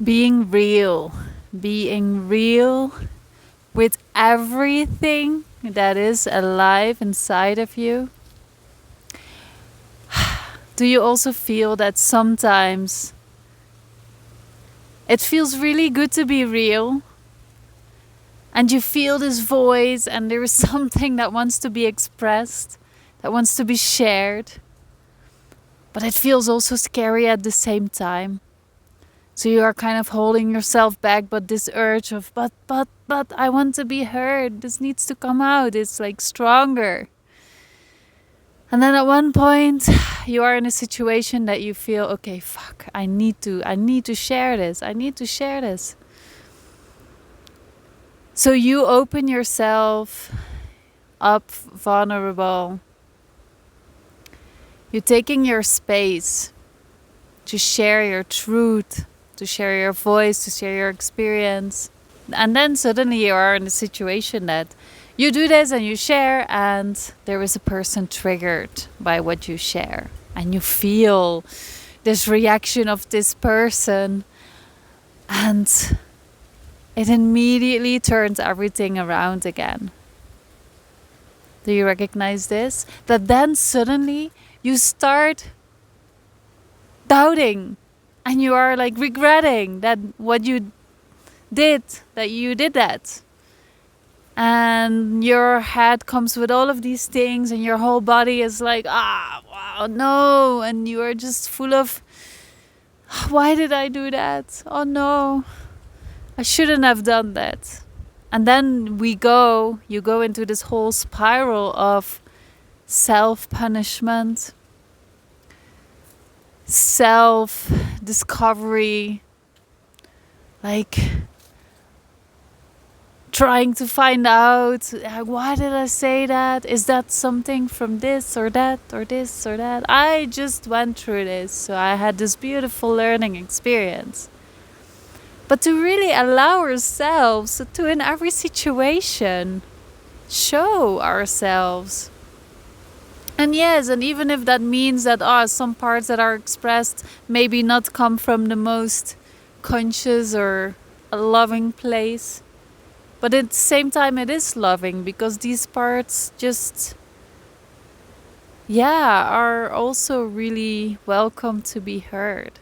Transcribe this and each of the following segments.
Being real. Being real with everything that is alive inside of you. Do you also feel that sometimes it feels really good to be real? And you feel this voice, and there is something that wants to be expressed, that wants to be shared. But it feels also scary at the same time. So you are kind of holding yourself back, but this urge of, but, I want to be heard. This needs to come out. It's like stronger. And then at one point, you are in a situation that you feel, okay, fuck, I need to share this. I need to share this. So you open yourself up, vulnerable. You're taking your space to share your truth, to share your voice, to share your experience. And then suddenly you are in a situation that you do this and you share, and there is a person triggered by what you share. And you feel this reaction of this person, and it immediately turns everything around again. Do you recognize this? That then suddenly you start doubting, and you are like regretting that what you did, that. And your head comes with all of these things, and your whole body is like, wow, no. And you are just full of, why did I do that? Oh no, I shouldn't have done that. And then you go into this whole spiral of self-punishment, self-discovery, like trying to find out, why did I say that? Is that something from this or that or this or that? I just went through this, so I had this beautiful learning experience. But to really allow ourselves to, in every situation, show ourselves. And yes, and even if that means that some parts that are expressed maybe not come from the most conscious or a loving place, but at the same time it is loving, because these parts just, are also really welcome to be heard.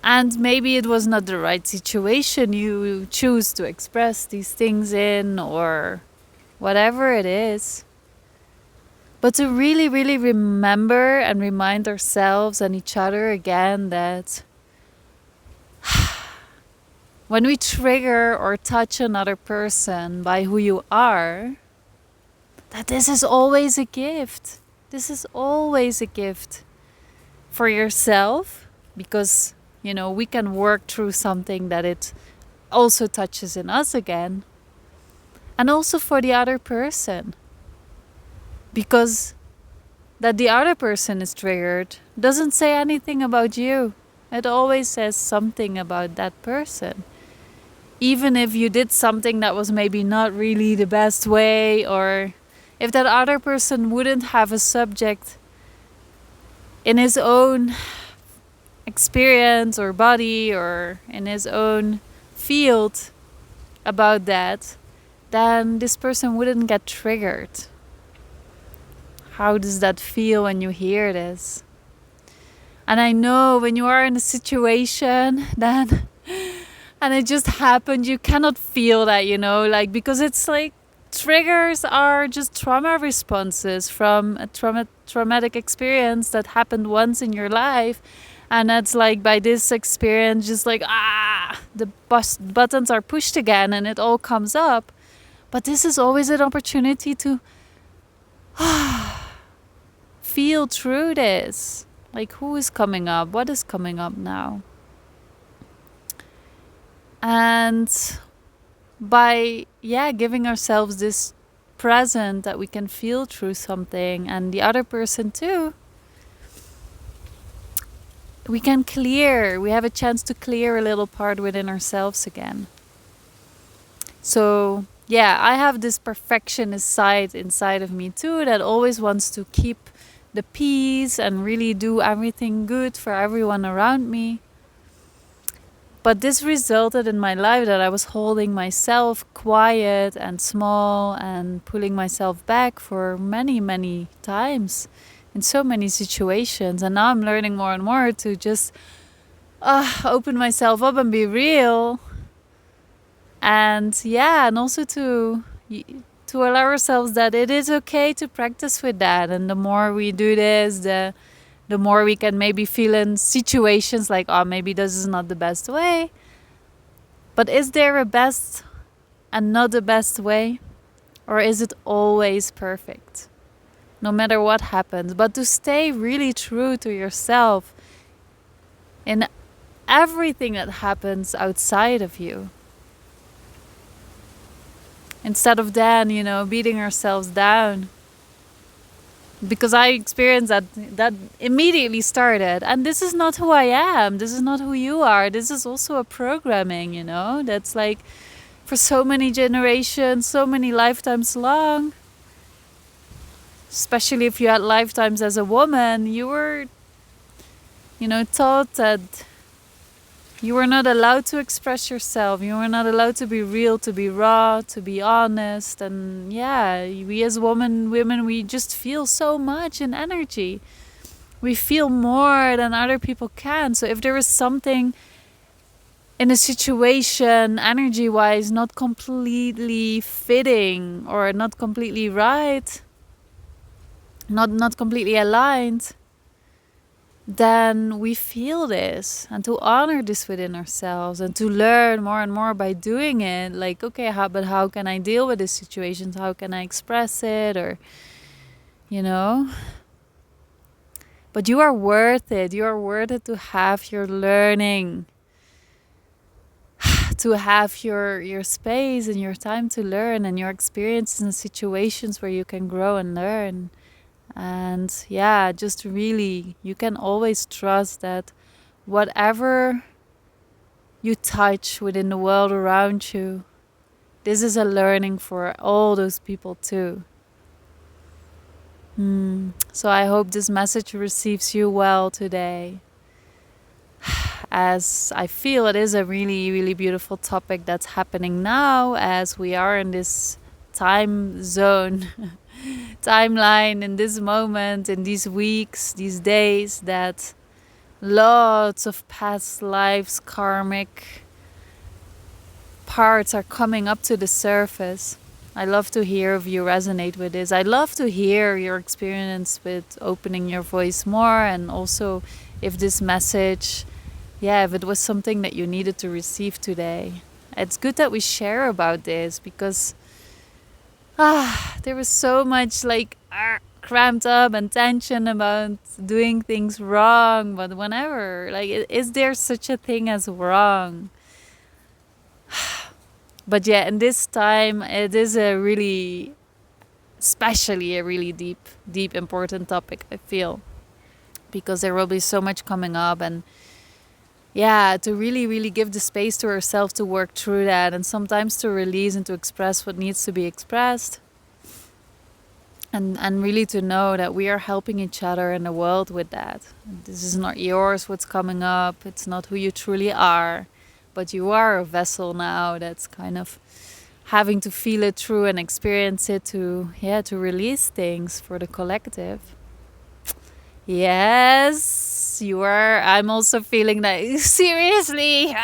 And maybe it was not the right situation you choose to express these things in, or whatever it is. But to really, really remember and remind ourselves and each other again that when we trigger or touch another person by who you are, that this is always a gift. This is always a gift for yourself, because, we can work through something that it also touches in us again. And also for the other person, because that the other person is triggered doesn't say anything about you. It always says something about that person. Even if you did something that was maybe not really the best way, or if that other person wouldn't have a subject in his own experience or body or in his own field about that, then this person wouldn't get triggered. How does that feel when you hear this? And I know when you are in a situation then and it just happened, you cannot feel that, because it's like triggers are just trauma responses from a traumatic experience that happened once in your life. And that's like, by this experience, just like, the buttons are pushed again and it all comes up. But this is always an opportunity to feel through this. Like, who is coming up? What is coming up now? And by, giving ourselves this present that we can feel through something, and the other person too, we have a chance to clear a little part within ourselves again. So, I have this perfectionist side inside of me too, that always wants to keep the peace and really do everything good for everyone around me. But this resulted in my life that I was holding myself quiet and small and pulling myself back for many, many times in so many situations. And now I'm learning more and more to just open myself up and be real. And yeah, and also to allow ourselves that it is okay to practice with that. And the more we do this, the more we can maybe feel in situations like, oh, maybe this is not the best way. But is there a best and not the best way? Or is it always perfect? No matter what happens. But to stay really true to yourself in everything that happens outside of you. Instead of then, beating ourselves down. Because I experienced that immediately started. And this is not who I am. This is not who you are. This is also a programming, that's like for so many generations, so many lifetimes long. Especially if you had lifetimes as a woman, you were, taught that you were not allowed to express yourself. You were not allowed to be real, to be raw, to be honest. And yeah, we as women, we just feel so much in energy. We feel more than other people can. So if there is something in a situation, energy-wise, not completely fitting or not completely right, not completely aligned, then we feel this, and to honor this within ourselves and to learn more and more by doing it. Like, okay, how can I deal with this situation? How can I express it? Or, but you are worth it. You are worth it to have your learning, to have your space and your time to learn and your experiences and situations where you can grow and learn. And yeah, just really, you can always trust that whatever you touch within the world around you, this is a learning for all those people too. So I hope this message receives you well today, as I feel it is a really, really beautiful topic that's happening now as we are in this time zone timeline, in this moment, in these weeks, these days, that lots of past lives, karmic parts are coming up to the surface. I love to hear if you resonate with this. I love to hear your experience with opening your voice more, and also if this message, if it was something that you needed to receive today. It's good that we share about this, because there was so much cramped up and tension about doing things wrong. But whenever, is there such a thing as wrong? But yeah, in this time, it is especially a really deep, important topic, I feel. Because there will be so much coming up, and to really, really give the space to ourselves to work through that, and sometimes to release and to express what needs to be expressed. And really to know that we are helping each other in the world with that. This is not yours, what's coming up. It's not who you truly are. But you are a vessel now that's kind of having to feel it through and experience it to release things for the collective. Yes, you are. I'm also feeling that. Seriously?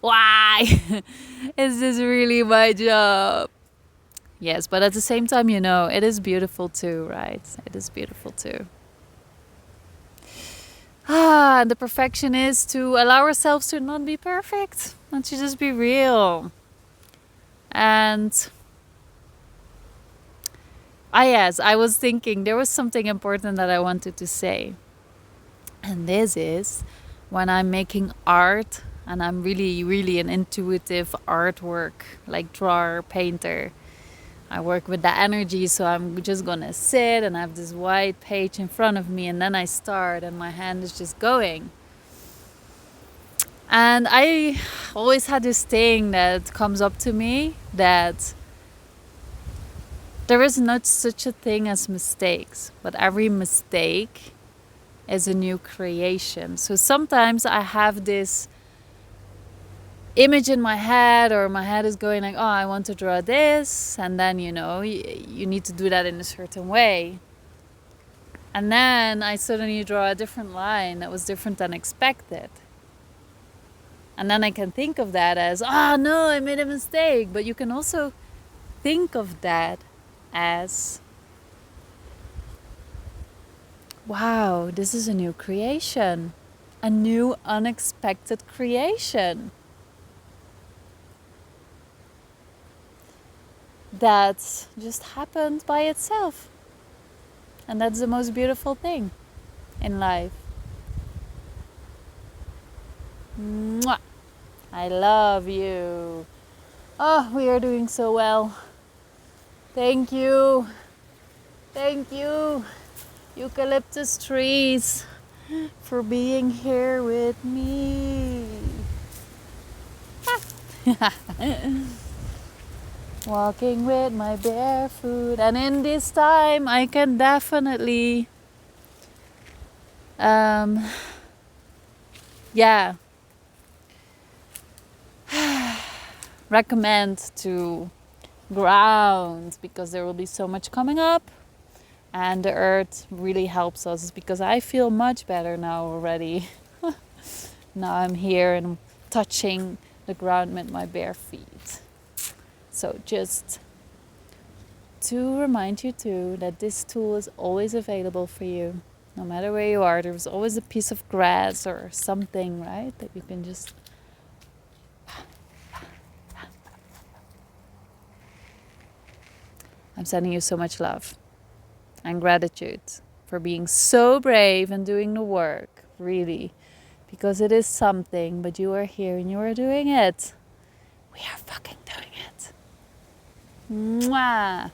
Why? Is this really my job? Yes, but at the same time, it is beautiful too, right? It is beautiful too. And the perfection is to allow ourselves to not be perfect, and to just be real. And I was thinking there was something important that I wanted to say. And this is when I'm making art, and I'm really, really an intuitive artwork, like drawer, painter. I work with that energy, so I'm just gonna sit and have this white page in front of me, and then I start, and my hand is just going. And I always had this thing that comes up to me, that There is not such a thing as mistakes, but every mistake is a new creation. So sometimes I have this image in my head, or my head is going like, oh, I want to draw this, and then you need to do that in a certain way, and then I suddenly draw a different line that was different than expected, and then I can think of that as, oh no, I made a mistake. But you can also think of that as, wow, this is a new creation, a new unexpected creation that just happened by itself. And that's the most beautiful thing in life. Mwah! I love you. Oh, we are doing so well. Thank you. Thank you, eucalyptus trees, for being here with me. Walking with my bare foot, and in this time I can definitely recommend to ground, because there will be so much coming up, and the earth really helps us, because I feel much better now already. Now I'm here and touching the ground with my bare feet. So just to remind you too that this tool is always available for you. No matter where you are, there's always a piece of grass or something, right? That you can just... I'm sending you so much love and gratitude for being so brave and doing the work, really. Because it is something, but you are here and you are doing it. We are fucking doing it. Mwah!